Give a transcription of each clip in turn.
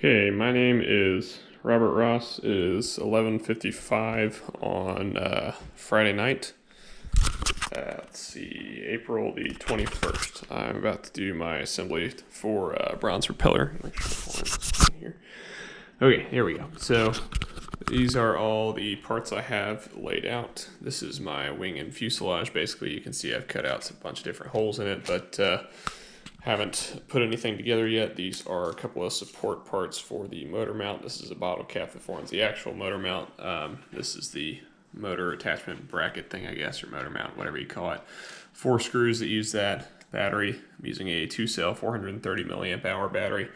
Okay, my name is Robert Ross. It is 11:55 on Friday night. Let's see, April the 21st. I'm about to do my assembly for bronze propeller. Make sure I find this in here. Okay, here we go. So these are all the parts I have laid out. This is my wing and fuselage. Basically, you can see I've cut out a bunch of different holes in it, but haven't put anything together yet. These are a couple of support parts for the motor mount. This is a bottle cap that forms the actual motor mount. This is the motor attachment bracket thing, I guess, or motor mount, whatever you call it. 4 screws that use that battery. I'm using a 2-cell 430 milliamp hour battery,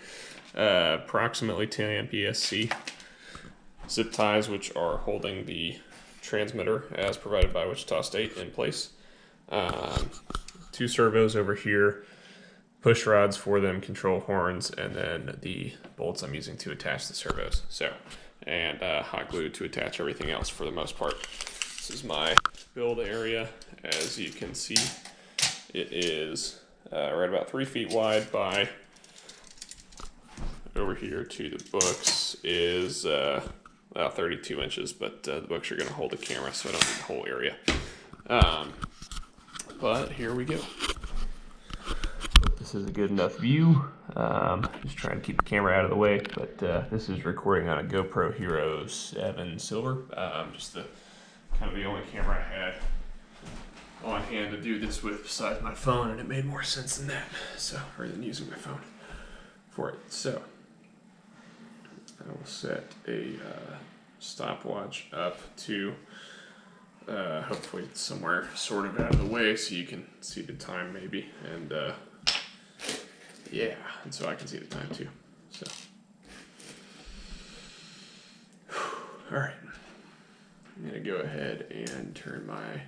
approximately 10 amp ESC. Zip ties, which are holding the transmitter as provided by Wichita State in place. 2 servos over here, push rods for them, control horns, and then the bolts I'm using to attach the servos. So, and hot glue to attach everything else for the most part. This is my build area. As you can see, it is right about 3 feet wide by, over here to the books is about 32 inches, but the books are going to hold the camera, so I don't need the whole area. But here we go. This is a good enough view. Just trying to keep the camera out of the way, but this is recording on a Gopro Hero 7 Silver. Just the kind of the only camera I had on hand to do this with besides my phone, and it made more sense than that, so rather than using my phone for it. So I will set a stopwatch up to hopefully it's somewhere sort of out of the way so you can see the time maybe, and yeah, and so I can see the time too. So, all right, I'm gonna go ahead and turn my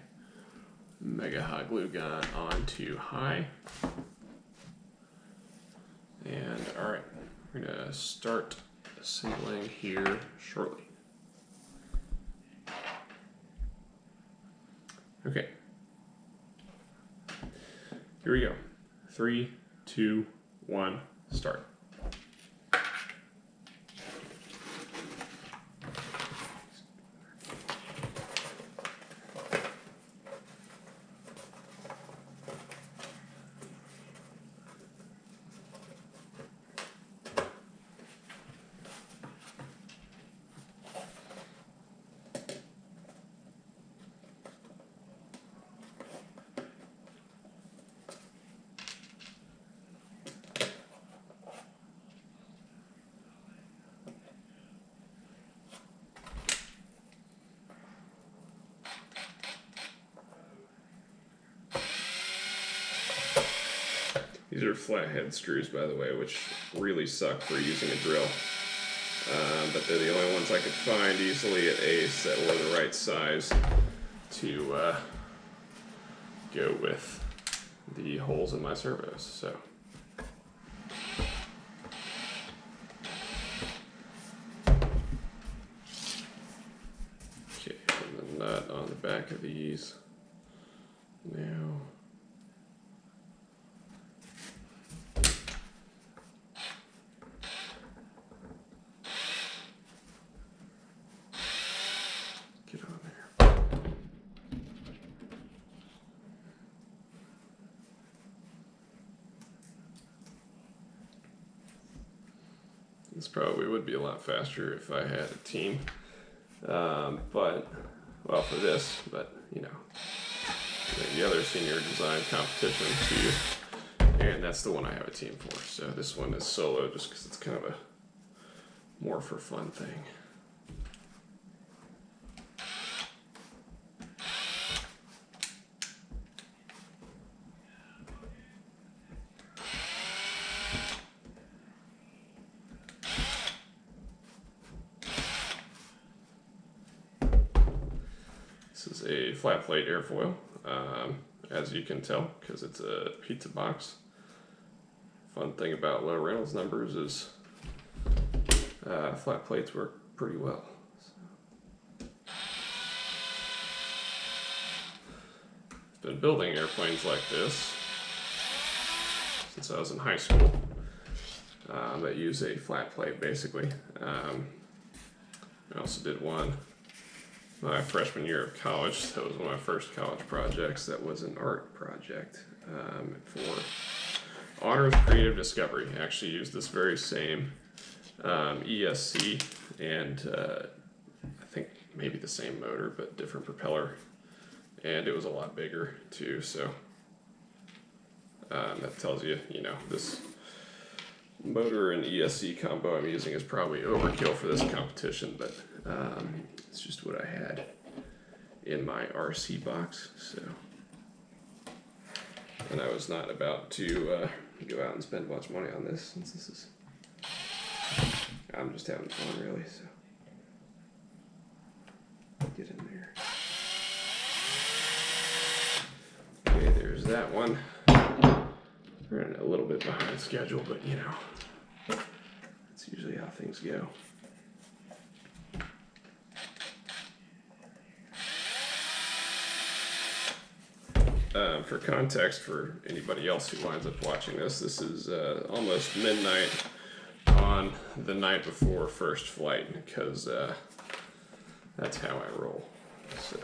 mega hot glue gun on to high. And all right, we're gonna start assembling here shortly. Okay, here we go. 3, 2, 1, start. These are flathead screws, by the way, which really suck for using a drill. But they're the only ones I could find easily at Ace that were the right size to go with the holes in my servos. So. Okay, and the nut on the back of these. Now. Get on there. This probably would be a lot faster if I had a team. But, well, for this, but, you know, the other senior design competition too, and that's the one I have a team for. So this one is solo just because it's kind of a more for fun thing. This is a flat plate airfoil, as you can tell, because it's a pizza box. Fun thing about low Reynolds numbers is flat plates work pretty well. I've been building airplanes like this since I was in high school. that use a flat plate basically. I also did one my freshman year of college. That was one of my first college projects. That was an art project for Honors Creative Discovery. I actually used this very same ESC and I think maybe the same motor but different propeller, and it was a lot bigger too, so that tells you, you know, this motor and ESC combo I'm using is probably overkill for this competition, but it's just what I had in my RC box. So, and I was not about to go out and spend much money on this, since this is, I'm just having fun really. So get in there. Okay, there's that one. We're running a little bit behind schedule, but you know, that's usually how things go. For context, for anybody else who winds up watching this, this is almost midnight on the night before first flight, because that's how I roll. So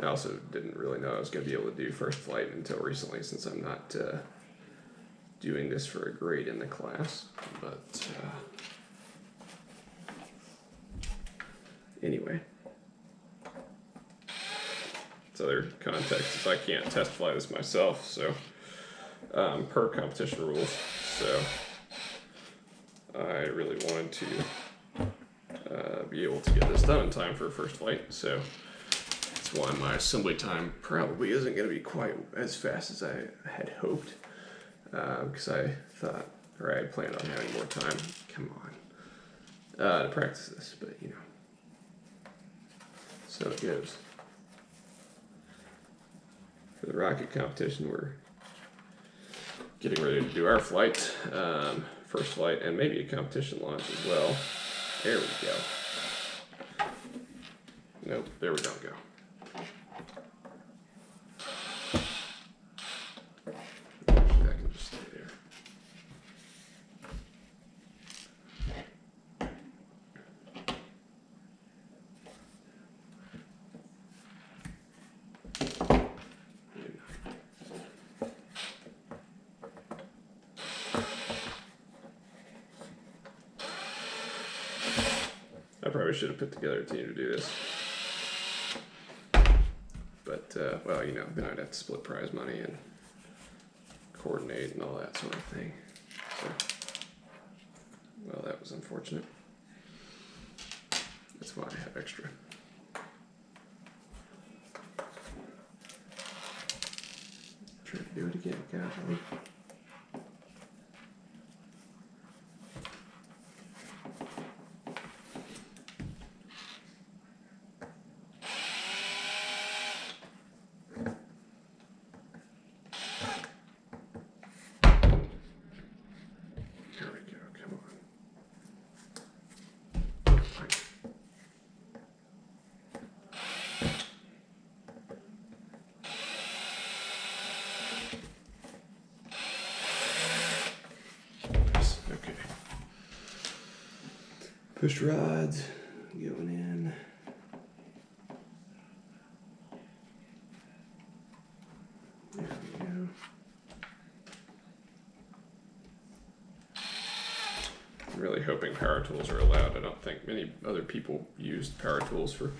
I also didn't really know I was going to be able to do first flight until recently, since I'm not doing this for a grade in the class. But anyway, it's other context is I can't test fly this myself, so per competition rules. So I really wanted to be able to get this done in time for first flight. So that's why my assembly time probably isn't going to be quite as fast as I had hoped, because I thought, or I had planned on having more time, come on, to practice this, but you know, so it goes. For the rocket competition, we're getting ready to do our flight, first flight, and maybe a competition launch as well. There we go. Nope, there we don't go. That can just stay there. I probably should have put together a team to do this. But, well, you know, then I'd have to split prize money and coordinate and all that sort of thing. So, well, that was unfortunate. That's why I have extra. Try to do it again, casually. Push rods going in. There we go. I'm really hoping power tools are allowed. I don't think many other people used power tools for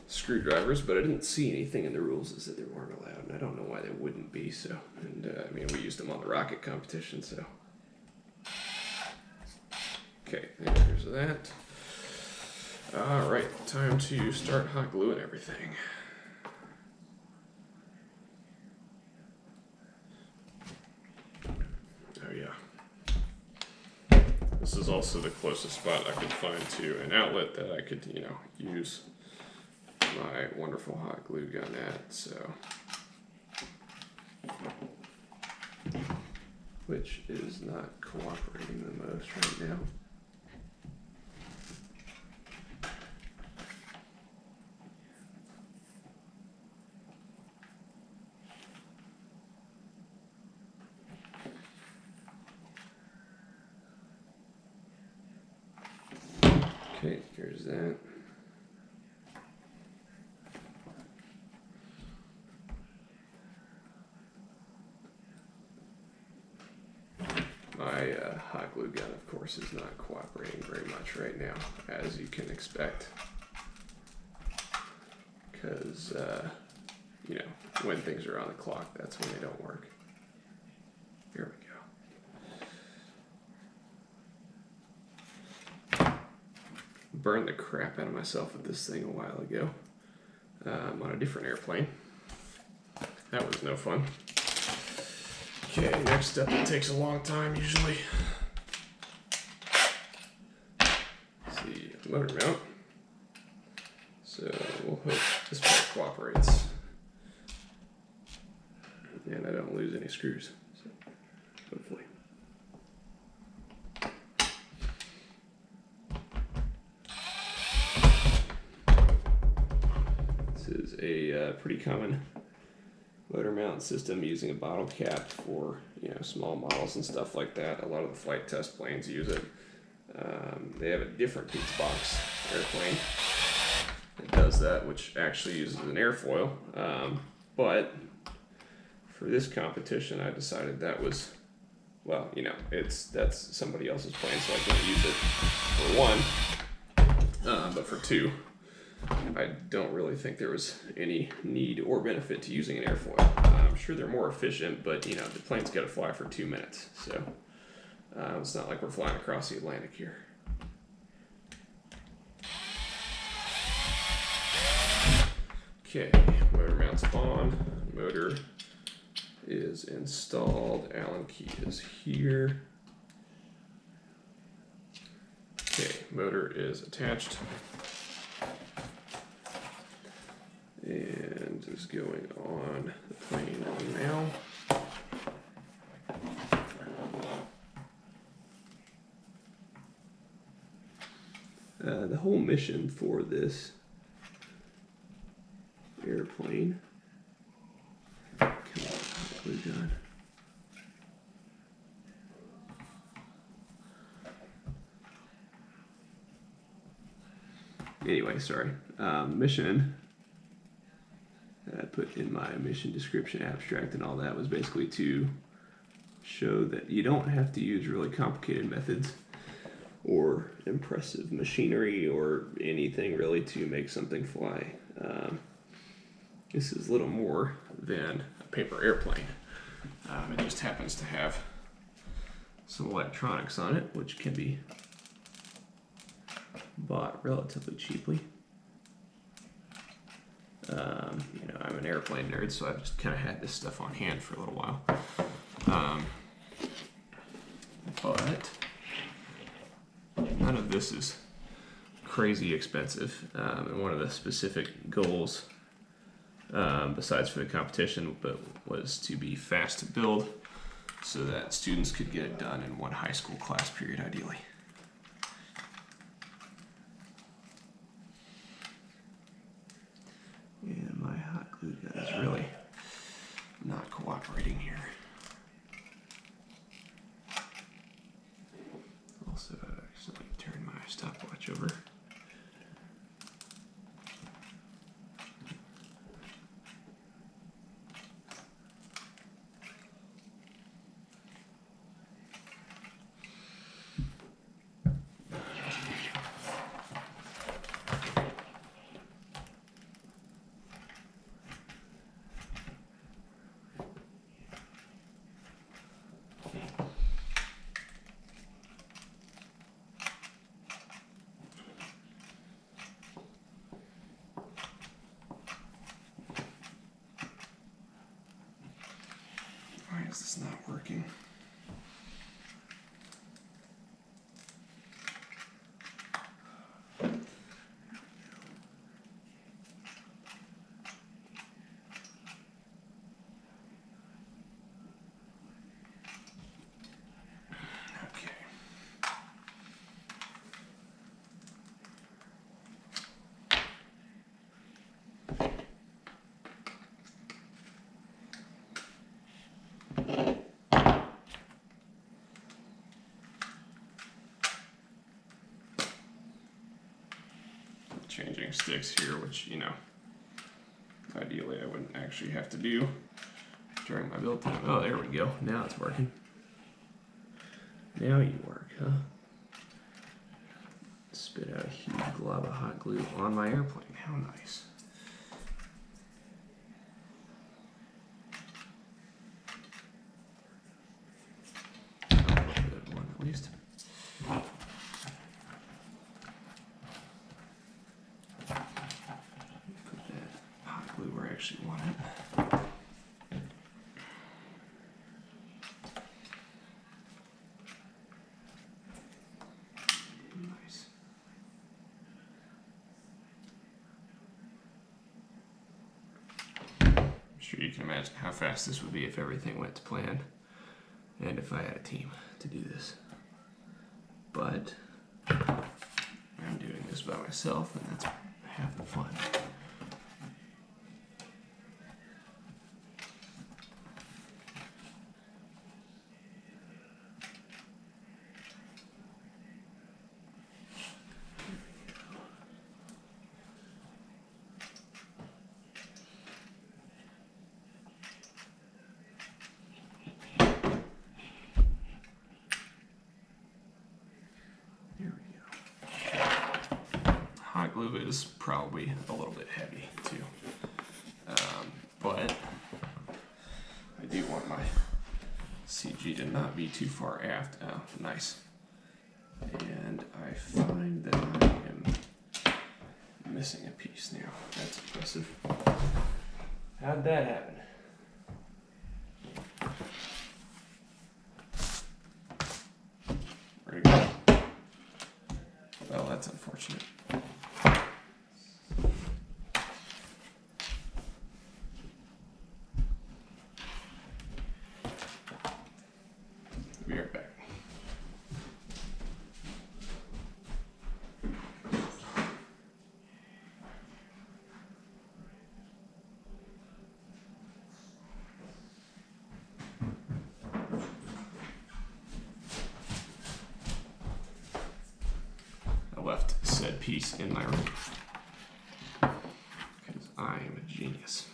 screwdrivers, but I didn't see anything in the rules that said they weren't allowed, and I don't know why they wouldn't be. So, and I mean, we used them on the rocket competition, so. Okay, there's that. All right, time to start hot gluing everything. Oh yeah. This is also the closest spot I could find to an outlet that I could, you know, use my wonderful hot glue gun at, so. Which is not cooperating the most right now. Okay, here's that. My hot glue gun, of course, is not cooperating very much right now, as you can expect. Because, you know, when things are on the clock, that's when they don't work. Here we go. Burned the crap out of myself with this thing a while ago on a different airplane. That was no fun. Okay, next step, it takes a long time usually. Let's see, motor mount. So we'll hope this part cooperates. And I don't lose any screws, so hopefully. This is a pretty common motor mount system using a bottle cap for, you know, small models and stuff like that. A lot of the flight test planes use it. They have a different Pete's box airplane that does that, which actually uses an airfoil. But for this competition, I decided that was, well, you know, that's somebody else's plane, so I can't use it for one. But for two, I don't really think there was any need or benefit to using an airfoil. I'm sure they're more efficient, but you know, the plane's got to fly for 2 minutes, so it's not like we're flying across the Atlantic here. Okay, motor mounts on, motor is installed, Allen key is here. Okay, motor is attached. And is going on the plane now. The whole mission for this airplane, come on, glue gun. Anyway, sorry. Mission that I put in my mission description abstract and all that was basically to show that you don't have to use really complicated methods or impressive machinery or anything really to make something fly. This is little more than a paper airplane. It just happens to have some electronics on it, which can be bought relatively cheaply. You know, I'm an airplane nerd, so I've just kind of had this stuff on hand for a little while. But none of this is crazy expensive. And one of the specific goals, besides for the competition, but was to be fast to build so that students could get it done in one high school class period, ideally. And my hot glue gun is really not cooperating here. Also, I accidentally turned my stopwatch over. Why is this not working? changing sticks here, which, you know, ideally I wouldn't actually have to do during my build time. Oh, there we go. Now it's working. Now you work, huh? Spit out a huge glob of hot glue on my airplane. How nice. A good one at least. Put that hot glue where I actually want it. Nice. I'm sure you can imagine how fast this would be if everything went to plan and if I had a team to do this. But I'm doing this by myself, and that's half the fun. Hot glue is probably a little bit heavy too, but I do want my CG to not be too far aft. Oh, nice. And I find that I am missing a piece now. That's impressive. How'd that happen? Where'd it go? Well, that's unfortunate. Be right back. I left said piece in my room because I am a genius.